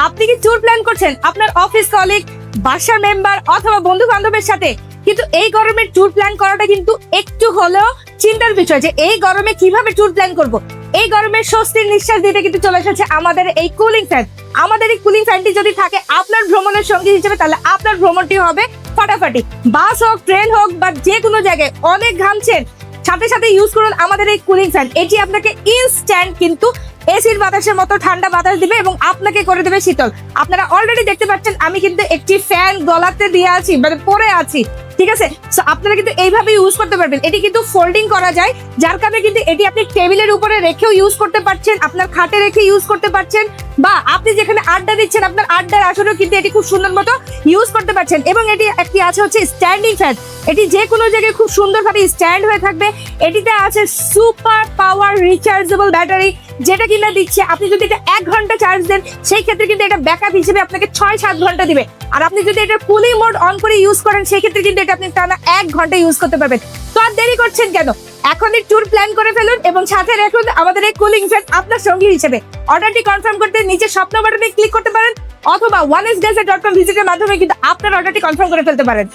আপনি কি tour plan করছেন আপনার অফিস কলিগ, বাসার মেম্বার অথবা বন্ধু বান্ধবের সাথে? কিন্তু এই গরমে ট্যুর প্ল্যান করাটা কিন্তু একটু হলেও চিন্তার বিষয় যে এই গরমে কিভাবে ট্যুর প্ল্যান করব। এই গরমে স্বস্তির নিঃশ্বাস দিতে কিন্তু চলে এসেছে আমাদের এই কুলিং ফ্যান। আমাদের এই কুলিং ফ্যানটি যদি থাকে আপনার ভ্রমণের সঙ্গী হিসেবে, তাহলে আপনার ভ্রমণটি হবে ফাটাফাটি। বাস হোক, ট্রেন হোক বা যে কোনো জায়গায় অনেক ঘামছেন, সাথে সাথে ইউজ করুন আমাদের এই কুলিং ফ্যান। এটি আপনাকে ইনস্ট্যান্ট কিন্তু এসির বাতাসের মতো ঠান্ডা বাতাস দিবে এবং আপনাকে করে দেবে শীতল। আপনারা অলরেডি দেখতে পাচ্ছেন আমি কিন্তু একটি ফ্যান গলাতে দিয়ে আছি, মানে পরে আছি, ঠিক আছে? সো আপনারা কিন্তু এইভাবে ইউজ করতে পারবেন। এটি কিন্তু ফোল্ডিং করা যায়, যার কারণে কিন্তু এটি আপনি টেবিলের উপরে রেখেও ইউজ করতে পারছেন, আপনার খাটে রেখে ইউজ করতে পারছেন, বা আপনি যেখানে আড্ডা দিচ্ছেন আপনার আড্ডার আসরেও কিন্তু এটি খুব সুন্দর মতো ইউজ করতে পারছেন। এবং এটি একটি আছে হচ্ছে স্ট্যান্ডিং ফ্যান। এটি যে কোনো জায়গায় খুব সুন্দরভাবে স্ট্যান্ড হয়ে থাকবে। এটিতে আছে সুপার পাওয়ার রিচার্জেবল ব্যাটারি, যেটা কিনা দিচ্ছে আপনি যদি এটা 1 ঘন্টা চার্জ দেন সেই ক্ষেত্রে কিন্তু এটা ব্যাকআপ হিসেবে আপনাকে 6-7 ঘন্টা দিবে। আর আপনি যদি এটা কুলিং মোড অন করে ইউজ করেন সেই ক্ষেত্রে কিন্তু এটা আপনি টানা 1 ঘন্টা ইউজ করতে পারবেন। তো আর দেরি করছেন কেন? এখনই ট্যুর প্ল্যান করে ফেলুন এবং সাথে রাখুন আমাদের এই কুলিং ফ্যান আপনার সঙ্গী হিসেবে। অর্ডারটি কনফার্ম করতে নিচে স্বপ্ন বাটনে ক্লিক করতে পারেন অথবা onesdesert.com ভিজিটের মাধ্যমে কিন্তু আপনার অর্ডারটি কনফার্ম করে ফেলতে পারেন।